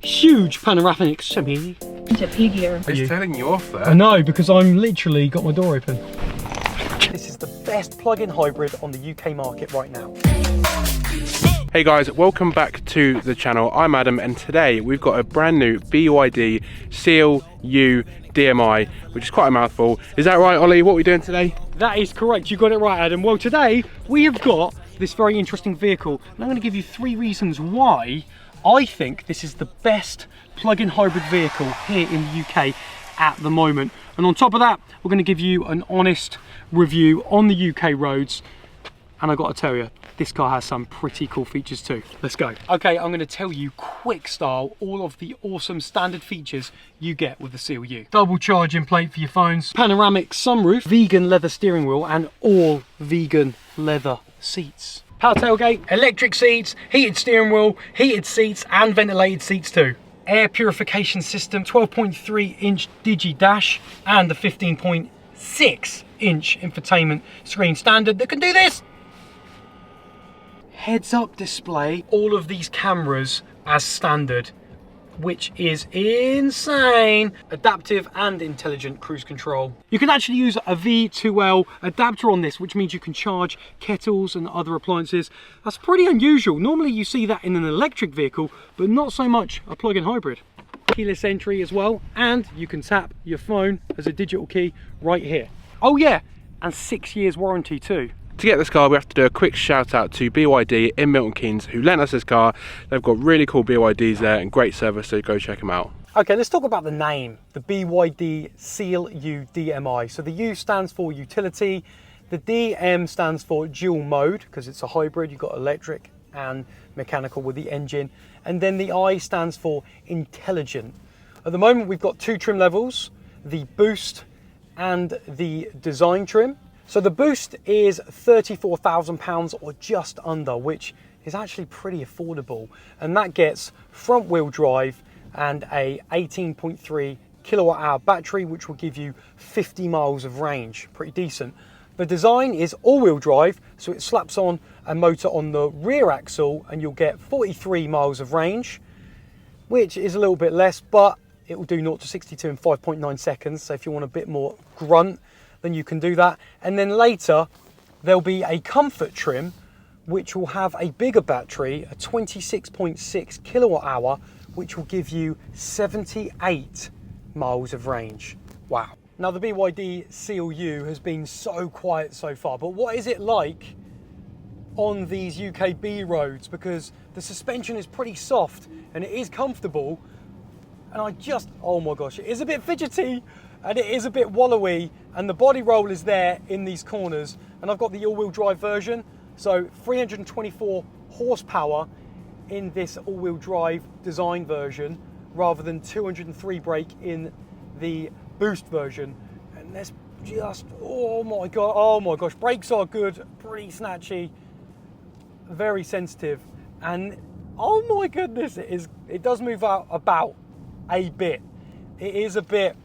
huge panoramic semi. He's telling you off there. I know, because I'm literally got my door open. This is the best plug-in hybrid on the UK market right now. Hey guys, welcome back to the channel. I'm Adam, and today we've got a brand new BYD sealu DMI, which is quite a mouthful. Is that right, Ollie? What are we doing today? That is correct, you got it right, Adam. Well, today we have got this very interesting vehicle, and I'm going to give you 3 reasons why I think this is the best plug-in hybrid vehicle here in the UK at the moment. And on top of that, we're going to give you an honest review on the UK roads. And I've got to tell you, this car has some pretty cool features too. Let's go. Okay, I'm going to tell you quick style all of the awesome standard features you get with the sealu. Double charging plate for your phones, panoramic sunroof, vegan leather steering wheel, and all vegan leather seats. Power tailgate, electric seats, heated steering wheel, heated seats, and ventilated seats too. Air purification system, 12.3-inch Digi Dash, and the 15.6-inch infotainment screen standard that can do this. Heads-up display, all of these cameras as standard, which is insane. Adaptive and intelligent cruise control. You can actually use a V2L adapter on this, which means you can charge kettles and other appliances. That's pretty unusual. Normally you see that in an electric vehicle, but not so much a plug-in hybrid. Keyless entry as well, and you can tap your phone as a digital key right here. Oh yeah, and 6 years warranty too. To get this car, we have to do a quick shout out to BYD in Milton Keynes, who lent us this car. They've got really cool BYDs there and great service, so go check them out. Okay, let's talk about the name, the BYD sealu DMI. So the U stands for utility, the DM stands for dual mode, because it's a hybrid. You've got electric and mechanical with the engine, and then the I stands for intelligent. At the moment, we've got 2 trim levels, the Boost and the Design trim. So the Boost is £34,000 or just under, which is actually pretty affordable. And that gets front wheel drive and a 18.3 kilowatt hour battery, which will give you 50 miles of range, pretty decent. The Design is all wheel drive, so it slaps on a motor on the rear axle and you'll get 43 miles of range, which is a little bit less, but it will do 0 to 62 in 5.9 seconds. So if you want a bit more grunt, then you can do that. And then later there'll be a comfort trim which will have a bigger battery, a 26.6 kilowatt hour, which will give you 78 miles of range. Wow. Now the BYD sealu has been so quiet so far, but what is it like on these UK B roads? Because the suspension is pretty soft and it is comfortable, and oh my gosh, it is a bit fidgety and it is a bit wallowy, and the body roll is there in these corners. And I've got the all-wheel drive version, so 324 horsepower in this all-wheel drive Design version, rather than 203 brake in the Boost version. And that's just, oh my gosh, brakes are good, pretty snatchy, very sensitive, and oh my goodness, it does move out about a bit. It is a bit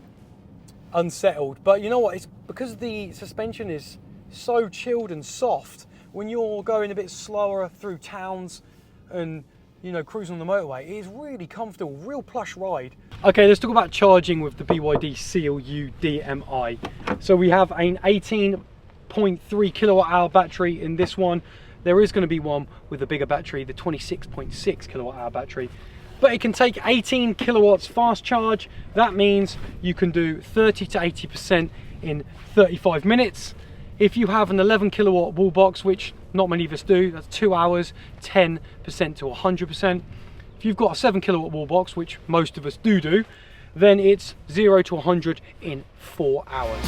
unsettled, but you know what, it's because the suspension is so chilled and soft. When you're going a bit slower through towns and, you know, cruising on the motorway, it is really comfortable, real plush ride. Okay, let's talk about charging with the BYD sealu DMI. So we have an 18.3 kilowatt hour battery in this one. There is going to be one with a bigger battery, the 26.6 kilowatt hour battery. But it can take 18 kilowatts fast charge. That means you can do 30 to 80% in 35 minutes. If you have an 11 kilowatt wall box, which not many of us do, that's 2 hours, 10% to 100%. If you've got a 7 kilowatt wall box, which most of us do, then it's 0 to 100 in 4 hours.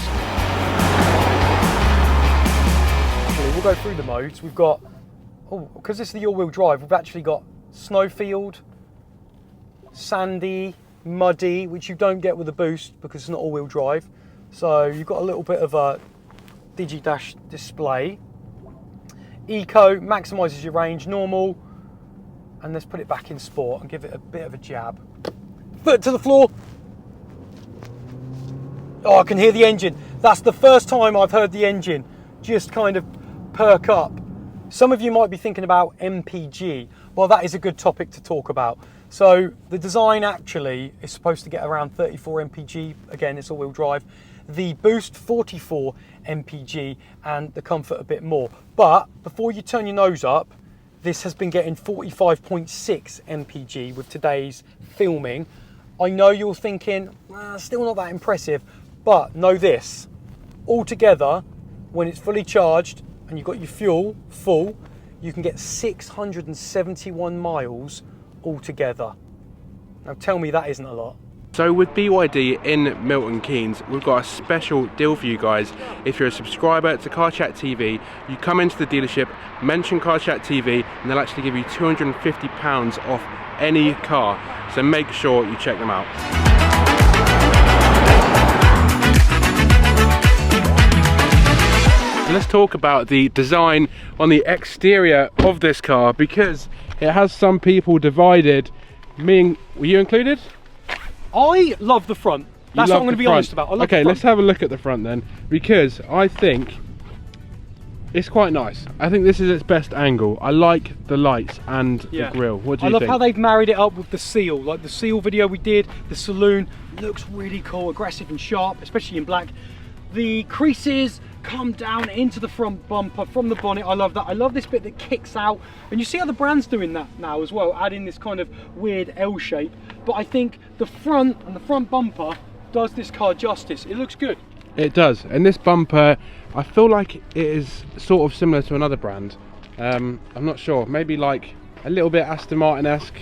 We'll go through the modes. We've got, because this is the all-wheel drive, we've actually got snowfield, sandy, muddy, which you don't get with the Boost because it's not all-wheel drive. So you've got a little bit of a Digi Dash display. Eco maximises your range, normal, and let's put it back in sport and give it a bit of a jab. Foot to the floor. Oh, I can hear the engine. That's the first time I've heard the engine just kind of perk up. Some of you might be thinking about MPG. Well, that is a good topic to talk about. So the design actually is supposed to get around 34 mpg. Again, it's all-wheel drive. The boost 44 mpg, and the comfort a bit more. But before you turn your nose up, this has been getting 45.6 mpg with today's filming. I know you're thinking, still not that impressive, but know this, altogether, when it's fully charged and you've got your fuel full, you can get 671 miles altogether. Now tell me that isn't a lot. So with BYD in Milton Keynes, we've got a special deal for you guys. If you're a subscriber to Car Chat TV, you come into the dealership, mention Car Chat TV, and they'll actually give you £250 off any car. So make sure you check them out. Let's talk about the design on the exterior of this car, because it has some people divided. Were you included? I love the front. That's what I'm going to be honest about. I love okay, let's have a look at the front then, because I think it's quite nice. I think this is its best angle. I like the lights and the grille. What do you think? I love how they've married it up with the seal. Like the seal video we did, the saloon looks really cool, aggressive and sharp, especially in black. The creases come down into the front bumper from the bonnet. I love that. I love this bit that kicks out, and you see other brands doing that now as well, adding this kind of weird L shape. But I think the front and the front bumper does this car justice. It looks good. It does, and this bumper, I feel like it is sort of similar to another brand. I'm not sure, maybe like a little bit Aston Martin-esque,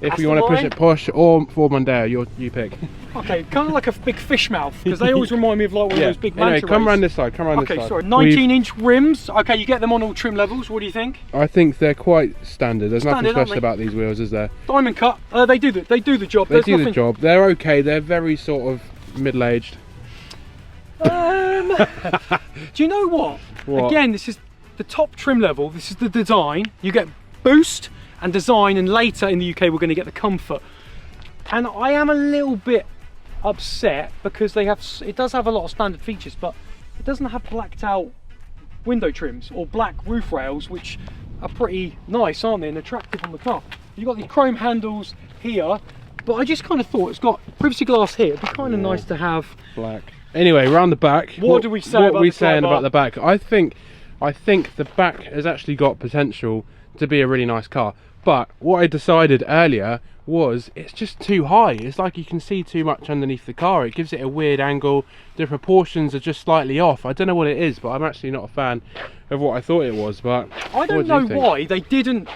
if you want to push it posh, or Ford Mondeo, you pick. Okay, kind of like a big fish mouth, because they always remind me of like one of those big manta rays. Come around this side, come around this side. Okay, sorry, 19-inch rims. Okay, you get them on all trim levels. What do you think? I think they're quite standard. There's nothing special about these wheels, is there? Diamond cut. They do the job. They do the job. They're okay. They're very sort of middle-aged. Do you know what? Again, this is the top trim level. This is the design. You get boost and design, and later in the UK we're going to get the comfort. And I am a little bit upset because it does have a lot of standard features, but it doesn't have blacked out window trims or black roof rails, which are pretty nice, aren't they, and attractive on the car. You've got the chrome handles here, but I just kind of thought it's got privacy glass here. It'd be kind of nice to have black. Anyway, round the back. What do we say about the back? I think the back has actually got potential to be a really nice car. But what I decided earlier was it's just too high. It's like you can see too much underneath the car. It gives it a weird angle. The proportions are just slightly off. I don't know what it is, but I'm actually not a fan of what I thought it was. But I don't know why they didn't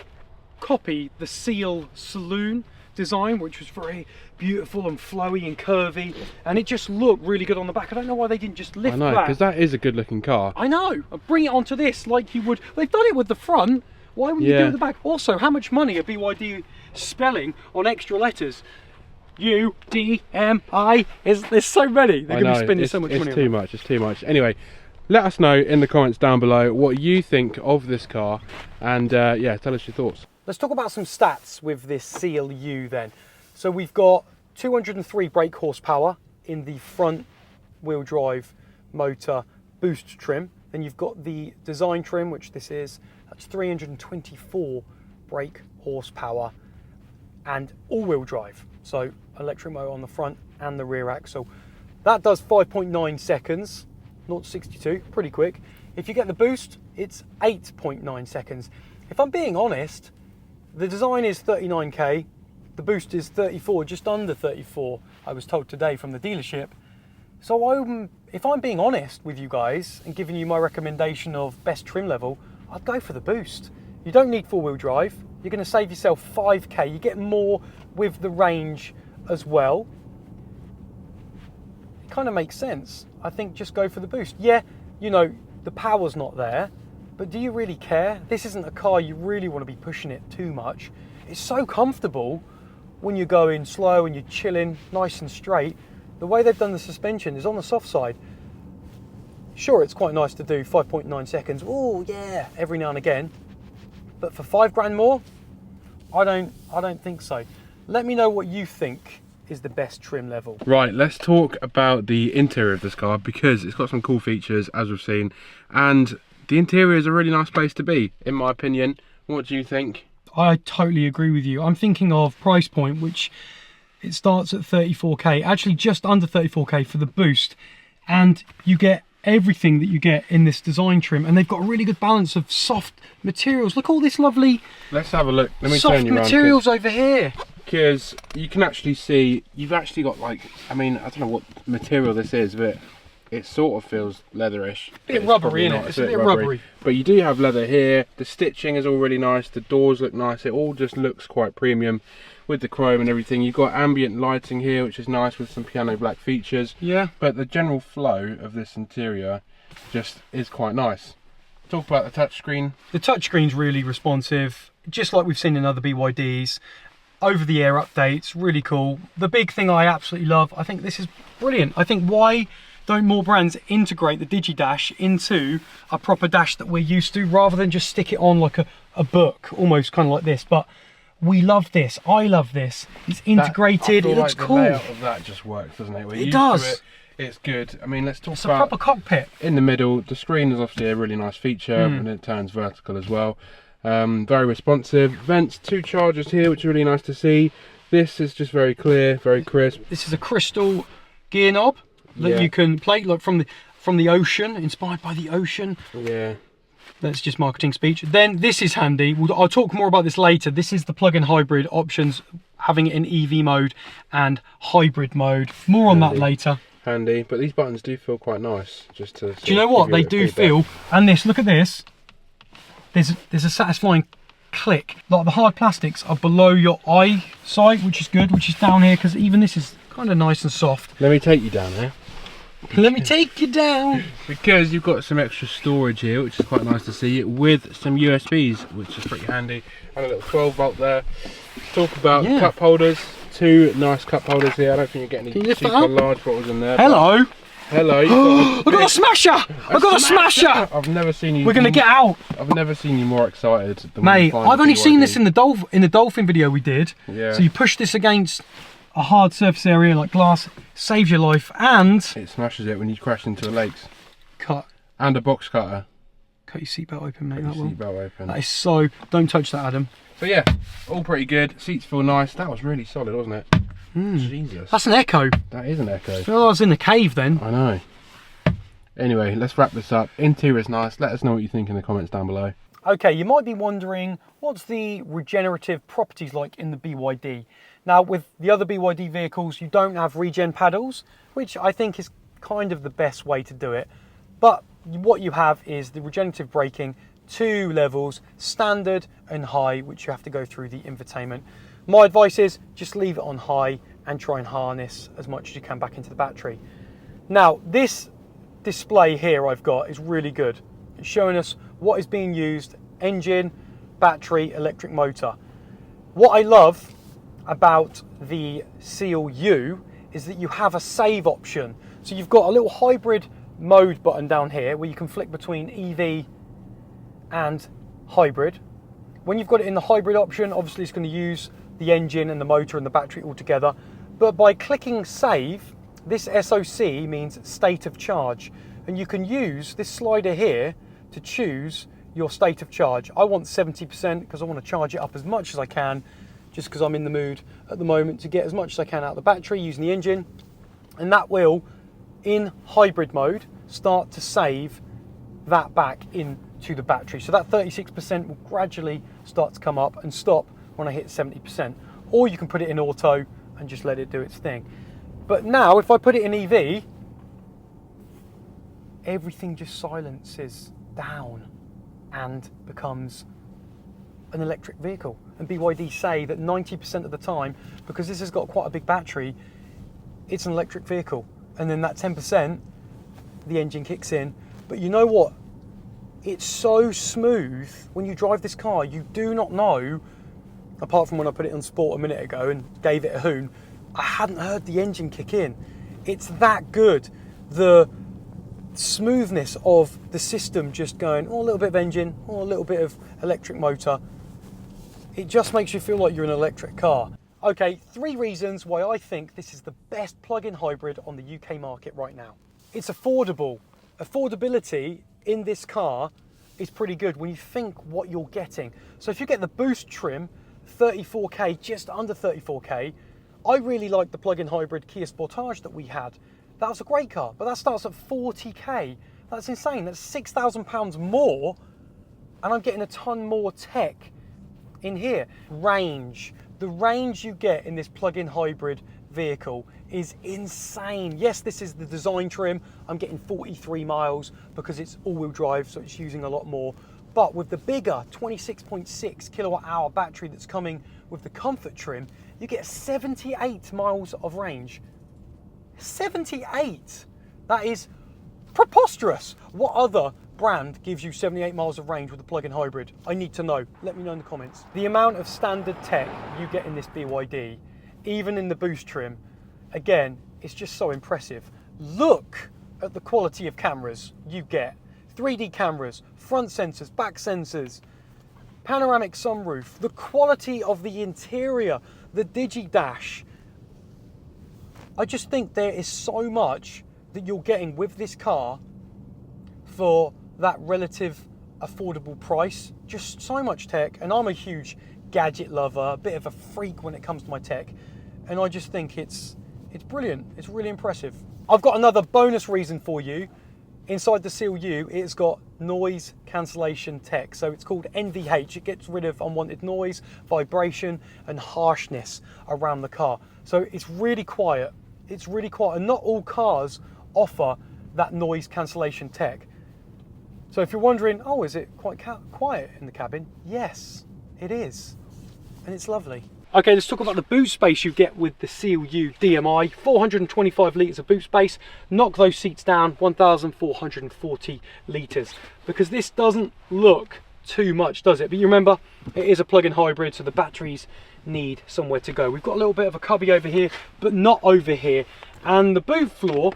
copy the Seal Saloon design, which was very beautiful and flowy and curvy, and it just looked really good on the back. I don't know why they didn't just lift that. I know, because that is a good looking car. I know. Bring it onto this like you would. They've done it with the front. Why wouldn't you do it with the back? Also, how much money are BYD spelling on extra letters? U, D, M, I. There's so many. They're going to be spending so much money. It's too much. It's too much. Anyway, let us know in the comments down below what you think of this car, and yeah, tell us your thoughts. Let's talk about some stats with this Seal U then. So we've got 203 brake horsepower in the front wheel drive motor boost trim. Then you've got the design trim, which this is. That's 324 brake horsepower and all-wheel drive. So electric motor on the front and the rear axle. That does 5.9 seconds, 0 to 62, pretty quick. If you get the boost, it's 8.9 seconds. If I'm being honest, the design is 39k, the boost is 34, just under 34, I was told today from the dealership. So if I'm being honest with you guys and giving you my recommendation of best trim level, I'd go for the boost. You don't need four-wheel drive. You're going to save yourself 5k. You get more with the range as well. It kind of makes sense. I think just go for the boost. Yeah, you know, the power's not there, but do you really care? This isn't a car you really want to be pushing it too much. It's so comfortable when you're going slow and you're chilling nice and straight. The way they've done the suspension is on the soft side. Sure, it's quite nice to do 5.9 seconds. Oh yeah, every now and again. But for £5 more, I don't think so. Let me know what you think is the best trim level. Right, let's talk about the interior of this car, because it's got some cool features, as we've seen, and the interior is a really nice place to be, in my opinion. What do you think? I totally agree with you. I'm thinking of price point, which it starts at 34k, actually just under 34k for the Boost, and you get everything that you get in this design trim, and they've got a really good balance of soft materials. Look, all this lovely, let's have a look. Let me soft turn you around, materials over here. because you can actually see you've actually got, like, I mean, I don't know what material this is, but it sort of feels leatherish. Bit rubbery, isn't it? It's a bit rubbery. But you do have leather here. The stitching is all really nice. The doors look nice. It all just looks quite premium with the chrome and everything. You've got ambient lighting here, which is nice with some piano black features. Yeah. But the general flow of this interior just is quite nice. Talk about the touchscreen. The touchscreen's really responsive, just like we've seen in other BYDs. Over-the-air updates, really cool. The big thing I absolutely love, I think this is brilliant. I think, why don't more brands integrate the DigiDash into a proper dash that we're used to, rather than just stick it on like a book, almost kind of like this? But we love this. I love this. It's integrated. It looks cool. The layout of that just works, doesn't it? It does. It's good. I mean, let's talk about... It's a proper cockpit. In the middle, the screen is obviously a really nice feature, and it turns vertical as well. Very responsive. Vents, 2 chargers here, which is really nice to see. This is just very clear, very crisp. This is a crystal gear knob that you can play, like from the ocean, inspired by the ocean. Yeah. That's just marketing speech. Then this is handy. I'll talk more about this later. This is the plug-in hybrid options, having it in EV mode and hybrid mode. More on that later. Handy, but these buttons do feel quite nice. Just to. Do you know what they do feel? And this, look at this. There's a satisfying click. Like, the hard plastics are below your eyesight, which is good, which is down here, because even this is kind of nice and soft. Let me take you down there. Let me take you down. Because you've got some extra storage here, which is quite nice to see, with some USBs, which is pretty handy. And a little 12-volt there. Talk about cup holders. 2 nice cup holders here. I don't think you're getting any super large bottles in there. Hello. Hello. I got a smasher! I got a smasher! I've never seen you. We're gonna get out. I've never seen you more excited than mate. I've only seen this in the dolphin video we did. Yeah. So you push this against a hard surface area like glass, saves your life, and it smashes it when you crash into a lake. Cut. And a box cutter. Cut your seatbelt open, mate. Cut your seatbelt open. That is so. Don't touch that, Adam. So yeah, all pretty good. Seats feel nice. That was really solid, wasn't it? Jesus. That's an Echo. That is an Echo. I feel I was in a cave then. I know. Anyway, let's wrap this up. Interior is nice. Let us know what you think in the comments down below. Okay, you might be wondering, what's the regenerative properties like in the BYD? Now, with the other BYD vehicles, you don't have regen paddles, which I think is kind of the best way to do it. But what you have is the regenerative braking, 2 levels, standard and high, which you have to go through the infotainment. My advice is just leave it on high and try and harness as much as you can back into the battery. Now, this display here I've got is really good. It's showing us what is being used: engine, battery, electric motor. What I love about the Seal U is that you have a save option. So you've got a little hybrid mode button down here where you can flick between EV and hybrid. When you've got it in the hybrid option, obviously it's going to use the engine and the motor and the battery all together. But by clicking save, this SOC means state of charge. And you can use this slider here to choose your state of charge. I want 70% because I want to charge it up as much as I can, just because I'm in the mood at the moment to get as much as I can out of the battery using the engine. And that will, in hybrid mode, start to save that back into the battery. So that 36% will gradually start to come up and stop when I hit 70%. Or you can put it in auto and just let it do its thing. But now, if I put it in EV, everything just silences down and becomes an electric vehicle. And BYD say that 90% of the time, because this has got quite a big battery, it's an electric vehicle. And then that 10%, the engine kicks in. But you know what? It's so smooth when you drive this car. You do not know, apart from when I put it on sport a minute ago and gave it a hoon, I hadn't heard the engine kick in. It's that good. The smoothness of the system just going, oh, a little bit of engine, or a little bit of electric motor. It just makes you feel like you're in an electric car. Okay, 3 reasons why I think this is the best plug-in hybrid on the UK market right now. It's affordable. Affordability in this car is pretty good when you think what you're getting. So if you get the boost trim, 34k, just under 34k, I really like the plug-in hybrid Kia Sportage that we had. That was a great car, but that starts at 40k. That's insane. That's £6,000 more, and I'm getting a ton more tech in here. Range. The range you get in this plug-in hybrid vehicle is insane. Yes, this is the design trim. I'm getting 43 miles because it's all-wheel drive, so it's using a lot more. But with the bigger 26.6 kilowatt hour battery that's coming with the comfort trim, you get 78 miles of range. 78! That is preposterous. What other brand gives you 78 miles of range with a plug-in hybrid? I need to know. Let me know in the comments. The amount of standard tech you get in this BYD, even in the boost trim, again, it's just so impressive. Look at the quality of cameras you get. 3D cameras, front sensors, back sensors, panoramic sunroof, the quality of the interior, the Digi-Dash. I just think there is so much that you're getting with this car for that relative affordable price. Just so much tech, and I'm a huge gadget lover, a bit of a freak when it comes to my tech, and I just think it's brilliant. It's really impressive. I've got another bonus reason for you. Inside the Seal U, it's got noise cancellation tech. So it's called NVH. It gets rid of unwanted noise, vibration, and harshness around the car. So it's really quiet. It's really quiet, and not all cars offer that noise cancellation tech. So if you're wondering, oh, is it quite quiet in the cabin? Yes, it is, and it's lovely. Okay, let's talk about the boot space you get with the Seal U DMI. 425 litres of boot space. Knock those seats down, 1,440 litres. Because this doesn't look too much, does it? But you remember, it is a plug-in hybrid, so the batteries need somewhere to go. We've got a little bit of a cubby over here, but not over here. And the boot floor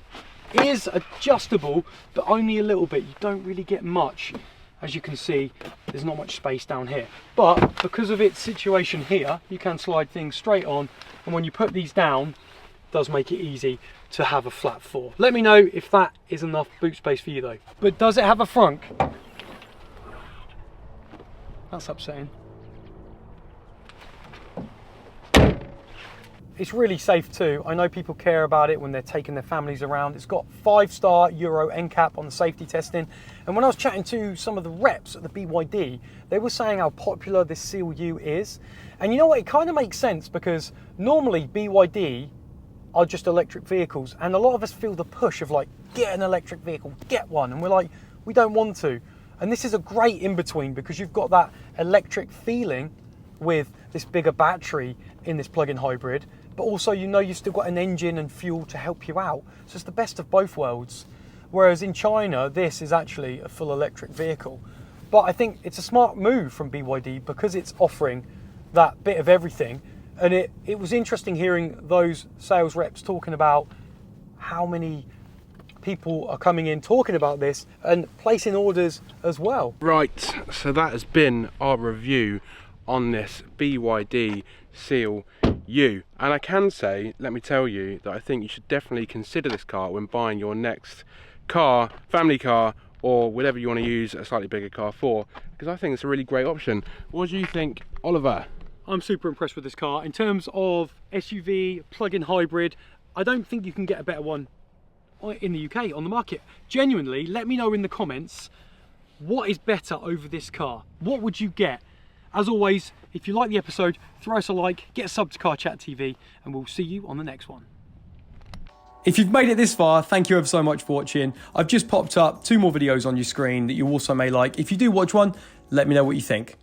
is adjustable, but only a little bit. You don't really get much. As you can see, there's not much space down here, but because of its situation here, you can slide things straight on, and when you put these down, it does make it easy to have a flat floor. Let me know if that is enough boot space for you though. But does it have a frunk? That's upsetting. It's really safe too. I know people care about it when they're taking their families around. It's got 5-star Euro NCAP on the safety testing. And when I was chatting to some of the reps at the BYD, they were saying how popular this Seal U is. And you know what, it kind of makes sense, because normally BYD are just electric vehicles, and a lot of us feel the push of like, get an electric vehicle, get one. And we're like, we don't want to. And this is a great in-between, because you've got that electric feeling with this bigger battery in this plug-in hybrid, but also you know you've still got an engine and fuel to help you out. So it's the best of both worlds. Whereas in China, this is actually a full electric vehicle. But I think it's a smart move from BYD because it's offering that bit of everything. And it was interesting hearing those sales reps talking about how many people are coming in talking about this and placing orders as well. Right, so that has been our review on this BYD Seal U, and I can say, let me tell you, that I think you should definitely consider this car when buying your next car, family car, or whatever you want to use a slightly bigger car for, because I think it's a really great option. What do you think, Oliver? I'm super impressed with this car. In terms of SUV, plug-in hybrid, I don't think you can get a better one in the UK on the market. Genuinely, let me know in the comments, what is better over this car? What would you get? As always, if you like the episode, throw us a like, get a sub to Car Chat TV, and we'll see you on the next one. If you've made it this far, thank you ever so much for watching. I've just popped up 2 more videos on your screen that you also may like. If you do watch one, let me know what you think.